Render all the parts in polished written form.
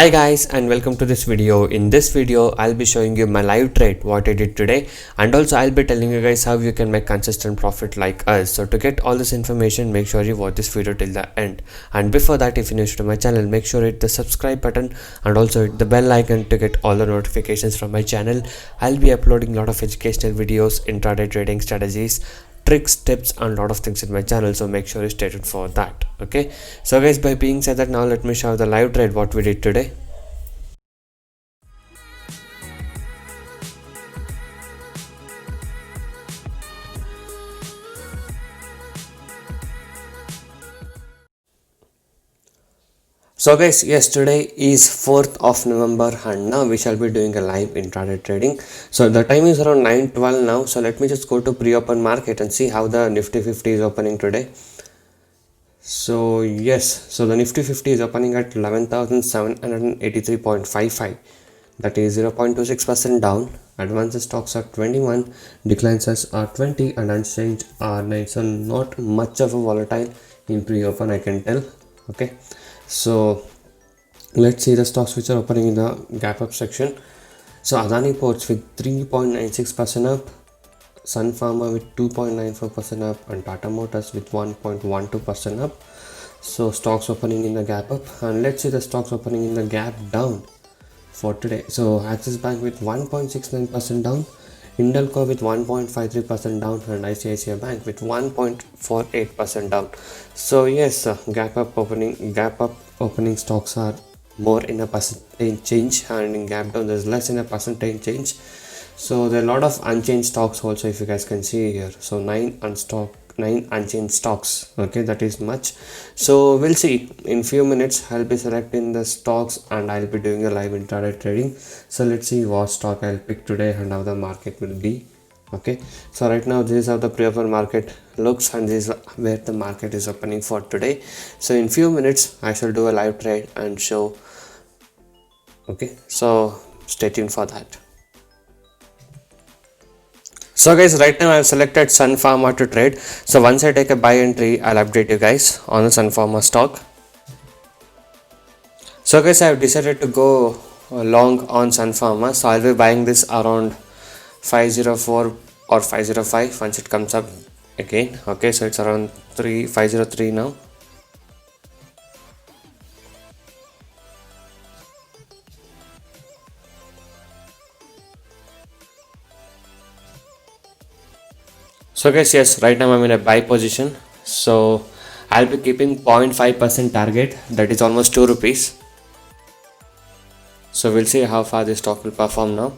Hi guys and welcome to this video. In this video I'll be showing you my live trade what I did today, and also I'll be telling you guys how you can make consistent profit like us. So to get all this information, make sure you watch this video till the end. And before that, if you're new to my channel, make sure hit the subscribe button and also hit the bell icon to get all the notifications from my channel. I'll be uploading a lot of educational videos, intraday trading strategies, tricks, tips and lot of things in my channel, so make sure you stay tuned for that. Okay, so guys, by being said that, now let me show the live trade what we did today. So guys, yes, today is 4th of November and now we shall be doing a live intraday trading. So the time is around 9:12 now. So let me just go to pre-open market and see how the Nifty 50 is opening today. So yes, so the Nifty 50 is opening at 11,783.55. That is 0.26% down. Advances stocks are 21, declines are 20, and unchanged are 9. So not much of a volatile in pre-open, I can tell. Okay, so let's see the stocks which are opening in the gap up section. So Adani Ports with 3.96% up, Sun Pharma with 2.94% up, and Tata Motors with 1.12% up. So stocks opening in the gap up, and let's see the stocks opening in the gap down for today. So Axis Bank with 1.69% down, Indelco with 1.53% down, and ICICI Bank with 1.48% down. So yes, gap up opening stocks are more in a percentage change, and in gap down there's less in a percentage change. So there are a lot of unchanged stocks also, if you guys can see here. So 9 unchanged stocks. Okay, that is much. So we'll see in few minutes. I'll be selecting the stocks and I'll be doing a live intraday trading. So let's see what stock I'll pick today and how the market will be. Okay, so right now this is how the pre-open market looks, and this is where the market is opening for today. So in few minutes I shall do a live trade and show. Okay, so stay tuned for that. So guys, right now I have selected Sun Pharma to trade. So once I take a buy entry, I'll update you guys on the Sun Pharma stock. So guys, I have decided to go long on Sun Pharma. So I'll be buying this around 504 or 505 once it comes up again. Okay, so it's around 503 now. So guys, yes, right now I'm in a buy position. So I'll be keeping 0.5% target, that is almost 2 rupees. So we'll see how far this stock will perform now.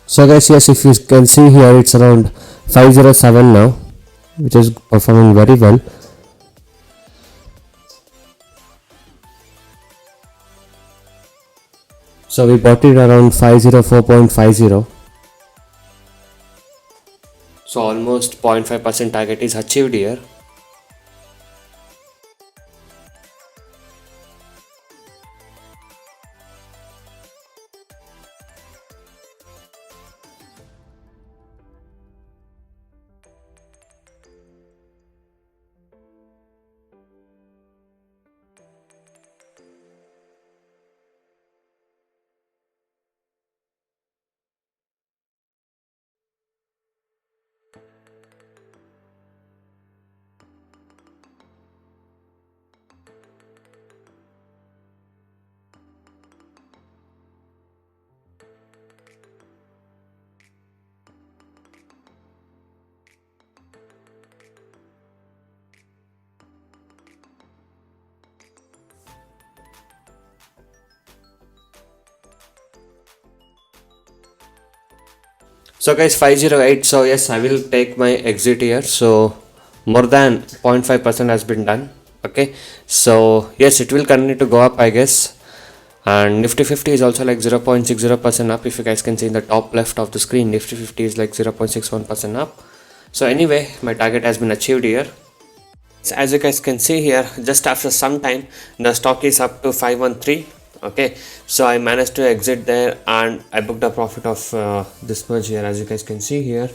So guys, yes, if you can see here, it's around 507 now, which is performing very well. So we bought it around 504.50. So almost 0.5% target is achieved here. So guys, 508. So yes, I will take my exit here. So more than 0.5% has been done. Okay, so yes, it will continue to go up, I guess. And Nifty 50 is also like 0.60% up. If you guys can see in the top left of the screen, Nifty 50 is like 0.61% up. So anyway, my target has been achieved here. So as you guys can see here, just after some time, the stock is up to 513. Okay, so I managed to exit there and I booked a profit of this much here, as you guys can see here.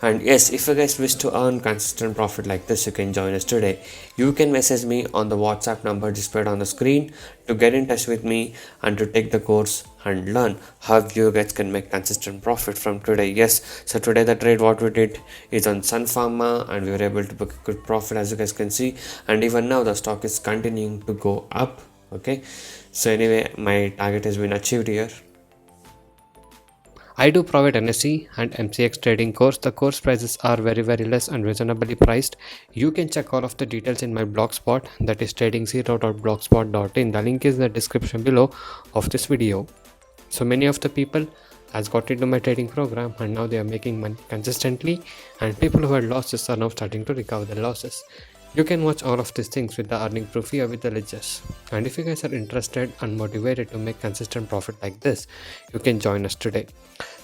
And yes, if you guys wish to earn consistent profit like this, you can join us today. You can message me on the WhatsApp number displayed on the screen to get in touch with me and to take the course and learn how you guys can make consistent profit from today. Yes, so today the trade what we did is on Sun Pharma and we were able to book a good profit, as you guys can see. And even now the stock is continuing to go up. Okay, so anyway, my target has been achieved here. I do provide NSE and MCX trading course. The course prices are very less and reasonably priced. You can check all of the details in my blogspot, that is trading0.blogspot.in. The link is in the description below of this video. So many of the people has got into my trading program and now they are making money consistently, and people who had losses are now starting to recover their losses. You can watch all of these things with the earning proof here with the ledgers. And if you guys are interested and motivated to make consistent profit like this, you can join us today.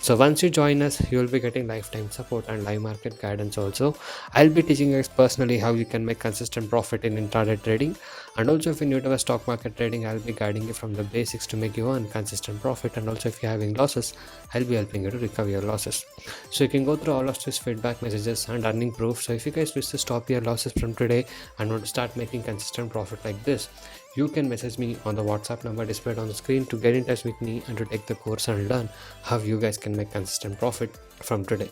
So once you join us, you will be getting lifetime support and live market guidance also. I'll be teaching you guys personally how you can make consistent profit in intraday trading. And also if you're new to stock market trading, I'll be guiding you from the basics to make you earn consistent profit. And also if you're having losses, I'll be helping you to recover your losses. So you can go through all of these feedback messages and earning proof. So if you guys wish to stop your losses from today and want to start making consistent profit like this, you can message me on the WhatsApp number displayed on the screen to get in touch with me and to take the course and learn how you guys can make consistent profit from today.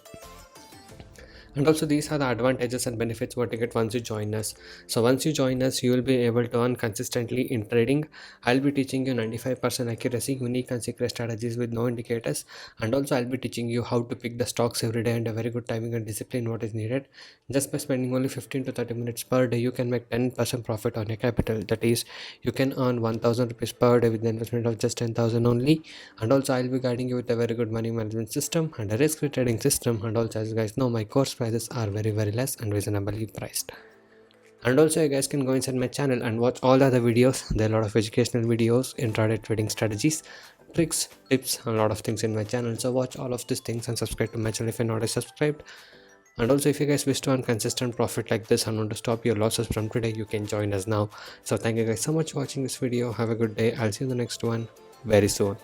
And also these are the advantages and benefits what you get once you join us. So once you join us, you will be able to earn consistently in trading. I'll be teaching you 95% accuracy, unique and secret strategies with no indicators. And also I'll be teaching you how to pick the stocks every day and a very good timing and discipline what is needed. Just by spending only 15 to 30 minutes per day, you can make 10% profit on your capital. That is, you can earn 1000 rupees per day with the investment of just 10,000 only. And also I'll be guiding you with a very good money management system and a risk-free trading system. And also, as you guys know, my course prices are very less and reasonably priced. And also you guys can go inside my channel and watch all the other videos. There are a lot of educational videos, intraday trading strategies, tricks, tips, and a lot of things in my channel. So watch all of these things and subscribe to my channel if you're not subscribed. And also if you guys wish to earn consistent profit like this and want to stop your losses from today, you can join us now. So thank you guys so much for watching this video. Have a good day. I'll see you in the next one very soon.